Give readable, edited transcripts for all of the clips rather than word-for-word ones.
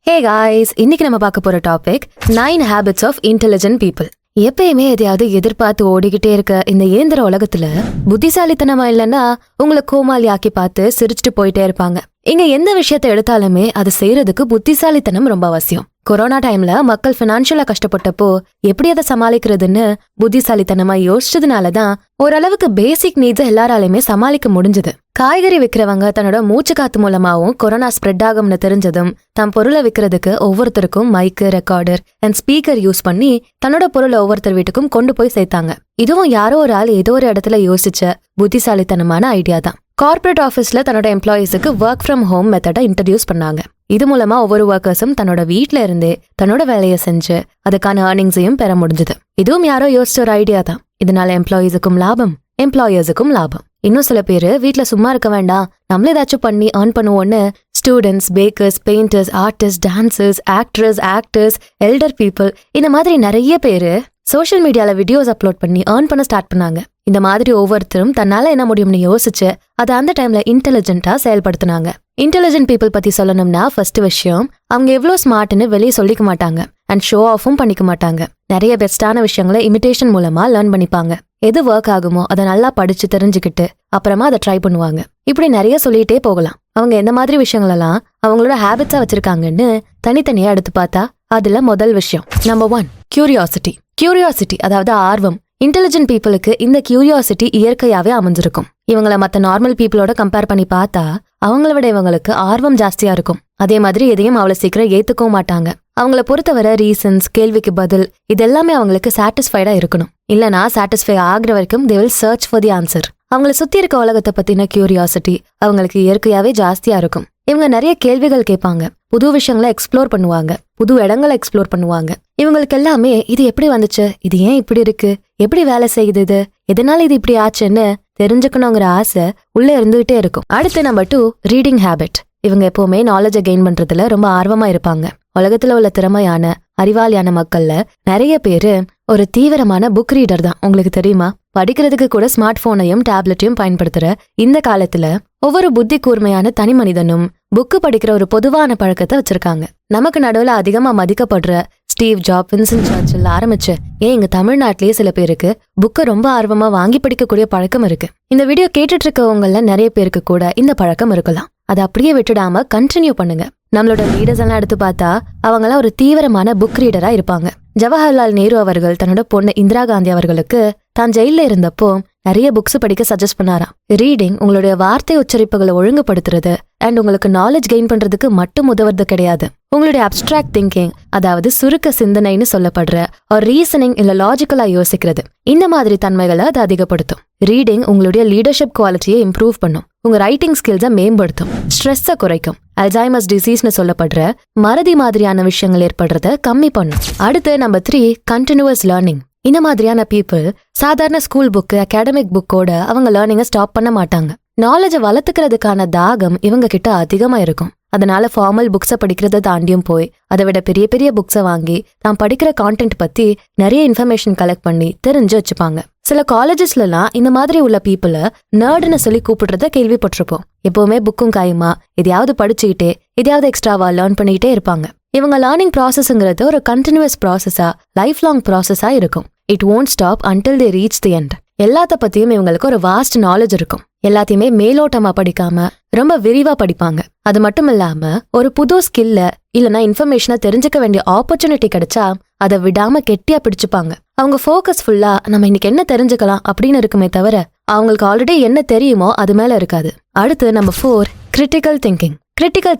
Hey guys, இன்னைக்கு நம்ம பார்க்க போற topic 9 habits of intelligent people. எப்பயுமே எதையாவது எதிர்பார்த்து ஓடிக்கிட்டே இருக்க இந்த இயந்திர உலகத்துல புத்திசாலித்தனமா இல்லைன்னா உங்களை கோமாளி ஆக்கி பார்த்து சிரிச்சுட்டு போயிட்டே இருப்பாங்க. இங்க எந்த விஷயத்த எடுத்தாலுமே அது செய்யறதுக்கு புத்திசாலித்தனம் ரொம்ப அவசியம். கொரோனா டைம்ல மக்கள் பினான்சியலா கஷ்டப்பட்டப்போ எப்படி அதை சமாளிக்கிறதுன்னு புத்திசாலித்தனமா யோசிச்சதுனாலதான் ஓரளவுக்கு பேசிக் நீட்ஸ் எல்லாராலையுமே சமாளிக்க முடிஞ்சது. காய்கறி விற்கிறவங்க தன்னோட மூச்சு காத்து மூலமாவும் கொரோனா ஸ்ப்ரெட் ஆகும்னு தெரிஞ்சதும் தம் பொருளை விற்கிறதுக்கு ஒவ்வொருத்தருக்கும் மைக்கு, ரெக்கார்டர் அண்ட் ஸ்பீக்கர் யூஸ் பண்ணி தன்னோட பொருளை ஒவ்வொருத்தர் வீட்டுக்கும் கொண்டு போய் சேர்த்தாங்க. இதுவும் யாரோ ஒரு ஆள் ஏதோ ஒரு இடத்துல யோசிச்ச புத்திசாலித்தனமான ஐடியா தான். கார்பரேட் ஆஃபீஸ்ல தன்னோட எம்ப்ளாயீஸுக்கு ஒர்க் ஃப்ரம் ஹோம் மெத்தடை இன்ட்ரடியூஸ் பண்ணாங்க. இது மூலமா ஒவ்வொரு ஒர்க்கர்ஸும் தன்னோட வீட்ல இருந்தே தன்னோட வேலையை செஞ்சு அதுக்கான ஏர்னிங்ஸையும் பெற முடிஞ்சது. இதுவும் யாரோ யோசிச்ச ஒரு ஐடியா தான். இதனால எம்ப்ளாயீஸுக்கும் லாபம், எம்ப்ளாயர்ஸுக்கும் லாபம். இன்னும் சில பேரு வீட்ல சும்மா இருக்க வேண்டாம், நம்மள ஏதாச்சும் பண்ணி ஏர்ன் பண்ணுவோன்னு students, bakers, painters, artist, dancers, actors, elder people இந்த மாதிரி நிறைய பேரு சோஷியல் மீடியால வீடியோஸ் அப்லோட் பண்ணி ஏர்ன் பண்ண ஸ்டார்ட் பண்ணாங்க. இந்த மாதிரி ஒவ்வொருத்தரும் தன்னால என்ன முடியும்னு யோசிச்சு அதை அந்த டைம்ல இன்டெலிஜென்ட்டா செயல்படுத்தினாங்க. இன்டெலிஜென்ட் பீப்புள் பத்தி சொல்லணும்னா ஃபர்ஸ்ட் விஷயம், அவங்க எவ்வளவு ஸ்மார்ட்னு வெளியே சொல்லிக்க மாட்டாங்க அண்ட் ஷோ ஆஃபும் பண்ணிக்க மாட்டாங்க. நிறைய பெஸ்டான விஷயங்களை இமிடேஷன் மூலமா லேர்ன் பண்ணிப்பாங்க. எது ஒர்க் ஆகுமோ அதை நல்லா படிச்சு தெரிஞ்சுக்கிட்டு அப்புறமா அதை ட்ரை பண்ணுவாங்க. இப்படி நிறைய சொல்லிட்டே போகலாம். அவங்க எந்த மாதிரி விஷயங்களெல்லாம் அவங்களோட ஹேபிட்ஸா வச்சிருக்காங்கன்னு தனித்தனியா எடுத்து பார்த்தா அதுல முதல் விஷயம் நம்பர் 1, கியூரியாசிட்டி, அதாவது ஆர்வம். இன்டெலிஜென்ட் பீப்புளுக்கு இந்த கியூரியாசிட்டி இயற்கையாவே அமைஞ்சிருக்கும். இவங்களை மத்த நார்மல் பீப்புளோட கம்பேர் பண்ணி பார்த்தா அவங்கள விட இவங்களுக்கு ஆர்வம் ஜாஸ்தியா இருக்கும். அதே மாதிரி எதையும் அவ்வளவு சீக்கிரம் ஏத்துக்கவும் மாட்டாங்க. அவங்கள பொறுத்தவரை ரீசன்ஸ், கேள்விக்கு பதில் இதெல்லாமே அவங்களுக்கு சாட்டிஸ்ஃபைடா இருக்கணும். இல்லனா சாட்டிஸ்ஃபை ஆகுற வரைக்கும் they will search for the answer. அவங்கள சுத்தி இருக்க உலகத்தை பத்தின கியூரியாசிட்டி அவங்களுக்கு இயற்கையாவே ஜாஸ்தியா இருக்கும். இவங்க நிறைய கேள்விகள் கேட்பாங்க, புது விஷயங்களை எக்ஸ்ப்ளோர் பண்ணுவாங்க, புது இடங்களை எக்ஸ்ப்ளோர் பண்ணுவாங்க. இவங்களுக்கு எல்லாமே இது எப்படி வந்துச்சு, இது ஏன் இப்படி இருக்கு, எப்படி வேலை செய்யுது, இது எதனால இது இப்படி ஆச்சுன்னு தெரிஞ்சுக்கணுங்கிற ஆசை உள்ள இருந்துகிட்டே இருக்கும். அடுத்து நம்பர் 2, ரீடிங் ஹேபிட். இவங்க எப்பவுமே நாலேஜை கெயின் பண்றதுல ரொம்ப ஆர்வமா இருப்பாங்க. உலகத்துல உள்ள திறமையான, அறிவாளியான மக்கள்ல நிறைய பேரு ஒரு தீவிரமான புக் ரீடர் தான். உங்களுக்கு தெரியுமா? படிக்கிறதுக்கு கூட ஸ்மார்ட் போனையும் டேப்லெட்டையும் பயன்படுத்துற இந்த காலத்துல ஒவ்வொரு புத்தி கூர்மையான தனி மனிதனும் புக்கு படிக்கிற ஒரு பொதுவான பழக்கத்தை வச்சிருக்காங்க. நமக்கு நடுவுல அதிகமா மதிக்கப்படுற ஸ்டீவ் ஜாப், வின்சென்ட் சர்ச்சில் ஆரம்பிச்சு இங்க தமிழ்நாட்டிலேயே சில பேருக்கு புக்கை ரொம்ப ஆர்வமா வாங்கி படிக்கக்கூடிய பழக்கம் இருக்கு. இந்த வீடியோ கேட்டுட்டு இருக்கவங்கள நிறைய பேருக்கு கூட இந்த பழக்கம் இருக்கலாம். அதை அப்படியே விட்டுடாம கண்டினியூ பண்ணுங்க. நம்மளோட லீடர்ஸ் எல்லாம் எடுத்து பார்த்தா அவங்கெல்லாம் ஒரு தீவிரமான புக் ரீடரா இருப்பாங்க. ஜவஹர்லால் நேரு அவர்கள் தன்னோட பொண்ணு இந்திரா காந்தி அவர்களுக்கு தான் ஜெயில இருந்தப்போ நிறைய புக்ஸ் படிக்க சஜஸ்ட் பண்ணாராம். ரீடிங் உங்களுடைய வார்த்தை உச்சரிப்புகளை ஒழுங்குபடுத்துறது அண்ட் உங்களுக்கு நாலேஜ் கெயின் பண்றதுக்கு மட்டும் உதவுறது கிடையாது. உங்களுடைய அப்டிராக்ட் திங்கிங், அதாவது சுருக்க சிந்தனைன்னு சொல்லப்படுற ஒரு ரீசனிங் இல்ல லாஜிக்கலா யோசிக்கிறது, இந்த மாதிரி தன்மைகளை அது அதிகப்படுத்தும். ரீடிங் உங்களுடைய லீடர்ஷிப் குவாலிட்டியை இம்ப்ரூவ் பண்ணும், உங்க ரைட்டிங் ஸ்கில்ஸை மேம்படுத்தும், ஸ்ட்ரெஸ்ஸை குறைக்கும், அல்சைமர்ஸ் டிசீஸ்னு சொல்லப்படுற மறதி மாதிரியான விஷயங்கள் ஏற்படுறத கம்மி பண்ணும். அடுத்து நம்பர் 3, கண்டினியூஸ் லேர்னிங். இந்த மாதிரியான பீப்புள் சாதாரண ஸ்கூல் புக்கு, அகாடமிக் புக்கோட அவங்க லேர்னிங்கை ஸ்டாப் பண்ண மாட்டாங்க. நாலேஜை வளர்த்துக்கிறதுக்கான தாகம் இவங்க கிட்ட அதிகமா இருக்கும். அதனால ஃபார்மல் புக்ஸை படிக்கிறத தாண்டியும் போய் அதை விட பெரிய பெரிய புக்ஸை வாங்கி தான் படிக்கிற கான்டென்ட் பத்தி நிறைய இன்ஃபர்மேஷன் கலெக்ட் பண்ணி தெரிஞ்சு வச்சுப்பாங்க. சில காலேஜஸ்லாம் இந்த மாதிரி உள்ள பீப்புளை நர்டுன்னு சொல்லி கூப்பிடுறத கேள்விப்பட்டிருப்போம். எப்பவுமே புக்கும் கையுமா எதையாவது படிச்சுக்கிட்டே எதையாவது எக்ஸ்ட்ராவா லேர்ன் பண்ணிக்கிட்டே இருப்பாங்க. இவங்க லேர்னிங் ப்ராசஸ்ங்கிறது ஒரு கண்டினியூஸ் ப்ராசஸா, லைஃப் லாங் ப்ராசஸா இருக்கும். It won't stop until they reach the end. எல்லாத்த பத்தியும் இவங்களுக்கு ஒரு வாஸ்ட் நாலேஜ் இருக்கும். எல்லாத்தையுமே மேலோட்டமா படிக்காம ரொம்ப விரிவா படிப்பாங்க. அது மட்டும் இல்லாம ஒரு புது ஸ்கில்ல இல்லனா இன்ஃபர்மேஷனை தெரிஞ்சுக்க வேண்டிய ஆப்பர்ச்சுனிட்டி கிடைச்சா அதை விடாம கெட்டியா பிடிச்சுப்பாங்க. அவங்க ஃபோக்கஸ் ஃபுல்லா நம்ம இன்னைக்கு என்ன தெரிஞ்சுக்கலாம் அப்படின்னு இருக்குமே தவிர அவங்களுக்கு ஆல்ரெடி என்ன தெரியுமோ அது மேல இருக்காது. அடுத்து நம்பர் 4, கிரிட்டிக்கல்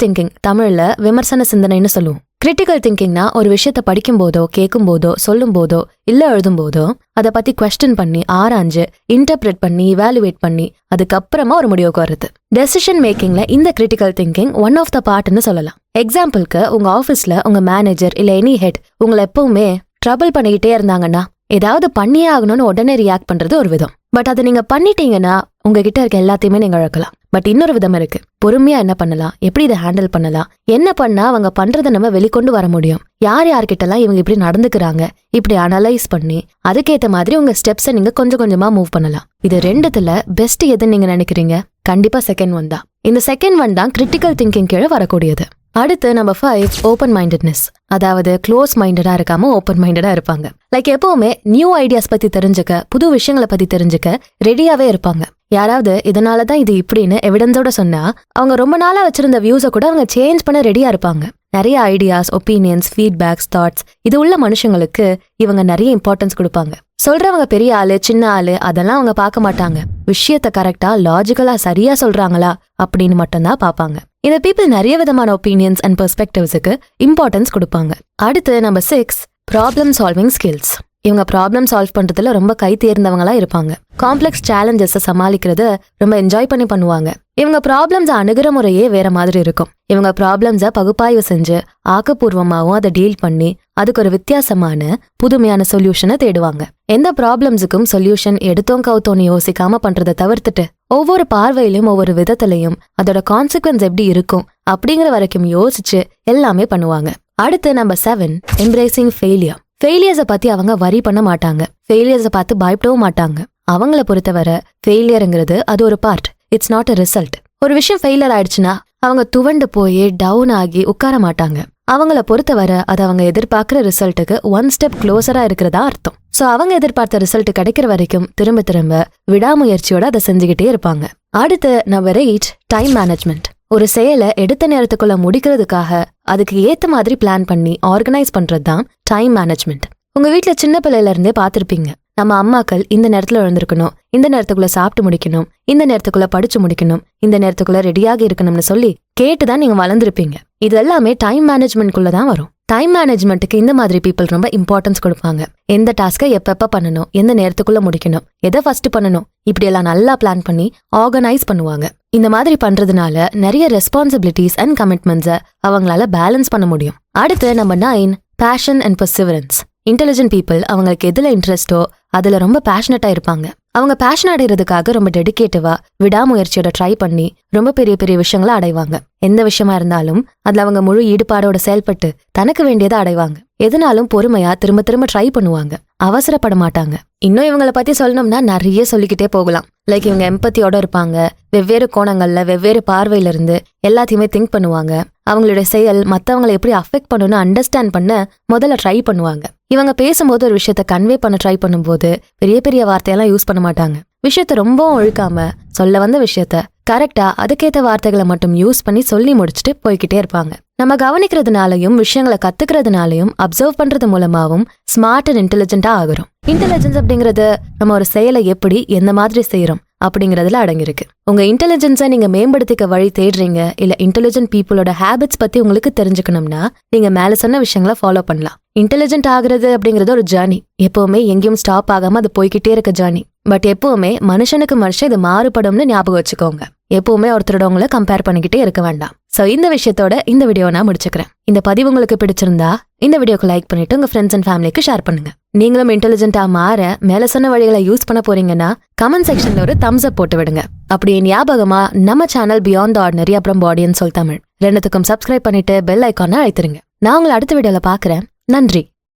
திங்கிங். தமிழ்ல விமர்சன சிந்தனைன்னு சொல்லுவோம். கிரிட்டிக்கல் திங்கிங்னா ஒரு விஷயத்த படிக்கும் போதோ, கேட்கும் போதோ, சொல்லும் போதோ, இல்ல எழுதும் போதோ அதை பத்தி குவெஸ்டன் பண்ணி, ஆராய்ஞ்சு, இன்டர்பிரேட் பண்ணி, இவாலுவேட் பண்ணி அதுக்கப்புறமா ஒரு முடிவுக்கு வருது. டெசிஷன் மேக்கிங்ல இந்த critical thinking one of the பார்ட்னு சொல்லலாம். எக்ஸாம்பிளுக்கு உங்க ஆஃபீஸ்ல உங்க மேனேஜர் இல்ல எனி ஹெட் உங்களை எப்பவுமே ட்ரபிள் பண்ணிக்கிட்டே இருந்தாங்கன்னா ஏதாவது பண்ணியே ஆகணும்னு உடனே ரியாக்ட் பண்றது ஒரு விதம். பட் அதை நீங்க பண்ணிட்டீங்கன்னா உங்ககிட்ட இருக்க எல்லாத்தையுமே நீங்க இழக்கலாம். பட் இன்னொரு விதம் இருக்கு. பொறுமையா என்ன பண்ணலாம், எப்படி இதை ஹேண்டில் பண்ணலாம், என்ன பண்ணா அவங்க பண்றதை நம்ம வெளிக்கொண்டு வர முடியும், யார்கிட்டலாம் இவங்க இப்படி நடந்துக்கிறாங்க, இப்படி அனலைஸ் பண்ணி அதுக்கேற்ற மாதிரி உங்க ஸ்டெப்ஸை நீங்க கொஞ்சம் கொஞ்சமா மூவ் பண்ணலாம். இது ரெண்டுத்துல பெஸ்ட் எதுன்னு நீங்க நினைக்கிறீங்க? கண்டிப்பா செகண்ட் ஒன் தான். இந்த செகண்ட் ஒன் தான் கிரிட்டிக்கல் திங்கிங் கீழே வரக்கூடியது. அடுத்து நம்பர் 5 open-mindedness. அதாவது க்ளோஸ் மைண்டடா இருக்காம ஓப்பன் மைண்டடா இருப்பாங்க. லைக் எப்பவுமே நியூ ஐடியாஸ் பத்தி தெரிஞ்சுக்க, புது விஷயங்களை பத்தி தெரிஞ்சுக்க ரெடியாவே இருப்பாங்க. யாராவது இதனாலதான் இது இப்படின்னு எவிடன்ஸோட சொன்னா அவங்க ரொம்ப நாளா வச்சிருந்த வியூஸை கூட அவங்க சேஞ்ச் பண்ண ரெடியா இருப்பாங்க. நிறைய ஐடியாஸ், ஒப்பீனியன்ஸ், ஃபீட்பேக்ஸ், தாட்ஸ் இது உள்ள மனுஷங்களுக்கு இவங்க நிறைய இம்பார்ட்டன்ஸ் கொடுப்பாங்க. சொல்றவங்க பெரிய ஆளு சின்ன ஆளு அதெல்லாம் அவங்க பார்க்க மாட்டாங்க. விஷயத்த கரெக்டா லாஜிக்கலா சரியா சொல்றாங்களா அப்படின்னு மட்டும்தான் பார்ப்பாங்க. இந்த பீப்புள் நிறைய விதமான ஒப்பீனியன்ஸ் அண்ட் பெர்ஸ்பெக்டிவ்ஸுக்கு இம்பார்ட்டன்ஸ் கொடுப்பாங்க. அடுத்து நம்பர் 6 ப்ராப்ளம் சால்விங் ஸ்கில்ஸ். இவங்க ப்ராப்ளம் சால்வ் பண்றதுல ரொம்ப கை தேர்ந்தவங்களா இருப்பாங்க. காம்ப்ளெக்ஸ் சேலஞ்சஸை சமாளிக்கிறது ரொம்ப என்ஜாய் பண்ணுவாங்க. இவங்க ப்ராப்ளம்ஸ் அணுகிற முறையே வேற மாதிரி இருக்கும். இவங்க ப்ராப்ளம்ஸை பகுப்பாய்வு செஞ்சு ஆக்கப்பூர்வமாகவும் அதை டீல் பண்ணி அதுக்கு ஒரு வித்தியாசமான புதுமையான சொல்யூஷனை தேடுவாங்க. எந்த ப்ராப்ளம்ஸுக்கும் சொல்யூஷன் எடுத்தோம் கவுத்தோன்னு யோசிக்காம பண்றதை தவிர்த்துட்டு ஒவ்வொரு பார்வையிலும் ஒவ்வொரு விதத்திலையும் அதோட கான்சிக்வன்ஸ் எப்படி இருக்கும் அப்படிங்கிற வரைக்கும் யோசிச்சு எல்லாமே பண்ணுவாங்க. அடுத்து நம்பர் 7 எம்ப்ரேசிங் ஃபெயிலியர். ஃபெயிலியர்ஸை பத்தி அவங்க வரி பண்ண மாட்டாங்க. ஃபெயிலியர்ஸை பார்த்து பயப்படவும் மாட்டாங்க. அவங்கள பொறுத்தவரை ஃபெயிலியருங்கிறது அது ஒரு part, it's not a result. ஒரு விஷயம் ஃபெயிலியர் ஆயிடுச்சுன்னா அவங்க துவண்டு போய் டவுன் ஆகி உட்கார மாட்டாங்க. அவங்கள பொறுத்தவரை அது அவங்க எதிர்பார்க்கிற ரிசல்ட்டுக்கு 1 ஸ்டெப் க்ளோசரா இருக்கிறதா அர்த்தம். சோ அவங்க எதிர்பார்த்த ரிசல்ட் கிடைக்கிற வரைக்கும் திரும்ப திரும்ப விடாமுயற்சியோட அதை செஞ்சுக்கிட்டே இருப்பாங்க. அடுத்து நம்பர் 8 டைம் மேனேஜ்மெண்ட். ஒரு செயலை எடுத்த நேரத்துக்குள்ள முடிக்கிறதுக்காக அதுக்கு ஏத்த மாதிரி பிளான் பண்ணி ஆர்கனைஸ் பண்றதுதான் டைம் மேனேஜ்மெண்ட். உங்க வீட்டுல சின்ன பிள்ளையில இருந்தே பார்த்திருப்பீங்க. நம்ம அம்மாக்கள் இந்த நேரத்துல எழுந்திருக்கணும், இந்த நேரத்துக்குள்ள சாப்பிட்டு முடிக்கணும், இந்த நேரத்துக்குள்ள படிச்சு முடிக்கணும், இந்த நேரத்துக்குள்ள ரெடியாகி இருக்கணும்னு சொல்லி கேட்டுதான் நீங்க வளர்ந்துருப்பீங்க. இது எல்லாமே டைம் மேனேஜ்மெண்ட்குள்ளதான் வரும். டைம் மேனேஜ்மெண்ட்டுக்கு இந்த மாதிரி பீப்புள் ரொம்ப இம்பார்ட்டன்ஸ் கொடுப்பாங்க. எந்த டாஸ்கை எப்ப பண்ணணும், எந்த நேரத்துக்குள்ள முடிக்கணும், எதை ஃபர்ஸ்ட் பண்ணணும், இப்படி எல்லாம் நல்லா பிளான் பண்ணி ஆர்கனைஸ் பண்ணுவாங்க. இந்த மாதிரி பண்றதுனால நிறைய ரெஸ்பான்சிபிலிட்டிஸ் அண்ட் கமிட்மெண்ட்ஸை அவங்களால பேலன்ஸ் பண்ண முடியும். அடுத்து number 9 passion and perseverance. Intelligent people அவங்களுக்கு எதுல இன்ட்ரெஸ்டோ அதுல ரொம்ப பேஷனட்டா இருப்பாங்க. அவங்க பேஷன் அடைகிறதுக்காக ரொம்ப டெடிகேட்டிவா விடாமுயற்சியோட ட்ரை பண்ணி ரொம்ப பெரிய பெரிய விஷயங்களை அடைவாங்க. எந்த விஷயமா இருந்தாலும் அதுல அவங்க முழு ஈடுபாடோட செயல்பட்டு தனக்கு வேண்டியதை அடைவாங்க. எதனாலும் பொறுமையா திரும்ப திரும்ப ட்ரை பண்ணுவாங்க. அவசரப்பட மாட்டாங்க. இன்னும் இவங்களை பத்தி சொல்லணும்னா நிறைய சொல்லிக்கிட்டே போகலாம். லைக் இவங்க எம்பத்தியோட இருப்பாங்க. வெவ்வேறு கோணங்கள்ல வெவ்வேறு பார்வையில இருந்து எல்லாத்தையுமே திங்க் பண்ணுவாங்க. அவங்களுடைய செயல் மத்தவங்களை எப்படி அஃபெக்ட் பண்ணணும்னு அண்டர்ஸ்டாண்ட் பண்ண முதல்ல ட்ரை பண்ணுவாங்க. இவங்க பேசும்போது ஒரு விஷயத்த கன்வே பண்ண ட்ரை பண்ணும்போது பெரிய பெரிய வார்த்தையெல்லாம் யூஸ் பண்ண மாட்டாங்க. விஷயத்த ரொம்ப ஒழுக்காம சொல்ல வந்த விஷயத்த கரெக்டா அதுக்கேற்ற வார்த்தைகளை மட்டும் யூஸ் பண்ணி சொல்லி முடிச்சுட்டு போய்கிட்டே இருப்பாங்க. நம்ம கவனிக்கிறதுனாலையும் விஷயங்களை கத்துக்கிறதுனாலையும் அப்சர்வ் பண்றது மூலமாவும் ஸ்மார்ட் அண்ட் இன்டெலிஜென்டா ஆகுறோம். இன்டெலிஜென்ஸ் அப்படிங்கறது நம்ம ஒரு செயலை எப்படி எந்த மாதிரி செய்யறோம் அப்படிங்கறதுல அடங்கிருக்கு. உங்க இன்டெலிஜென்ஸை நீங்க மேம்படுத்திக்க வழி தேடுறீங்க, இல்ல இன்டெலிஜென்ட் பீப்புளோட ஹேபிட்ஸ் பத்தி உங்களுக்கு தெரிஞ்சுக்கணும்னா நீங்க மேல சொன்ன விஷயங்களை ஃபாலோ பண்ணலாம். இன்டெலிஜென்ட் ஆகுறது அப்படிங்கறது ஒரு ஜர்னி. எப்பவுமே எங்கேயும் ஸ்டாப் ஆகாம அது போய்கிட்டே இருக்க ஜர்னி. பட் எப்பவுமே மனுஷனுக்கு மனுஷன் இது மாறுபடும்னு ஞாபகம் வச்சுக்கோங்க. எப்பவுமே ஒருத்தரோட உங்களை கம்பேர் பண்ணிக்கிட்டே இருக்க வேண்டாம். சோ இந்த விஷயத்தோட இந்த வீடியோ நான் முடிச்சுக்கிறேன். இந்த பதிவு உங்களுக்கு பிடிச்சிருந்தா இந்த வீடியோக்கு லைக் பண்ணிட்டு உங்க ஃப்ரெண்ட்ஸ் அண்ட் ஃபேமிலிக்கு ஷேர் பண்ணுங்க. நீங்களும் இன்டெலிஜென்ட்டா மாற மேல சொன்ன வழிகளை யூஸ் பண்ண போறீங்கன்னா கமெண்ட் செக்ஷன்ல ஒரு தம்ஸ் அப் போட்டு விடுங்க. அப்படியே ஞாபகமா நம்ம சேனல் பியாண்ட் தி ஆர்டினரி அப்புறம் பாடி அண்ட் சோல் தமிழ் ரெண்டுத்துக்கும் சப்ஸ்கிரைப் பண்ணிட்டு பெல் ஐக்கானை அழுத்திருங்க. நான் உங்களை அடுத்த வீடியோல பாக்குறேன். நன்றி.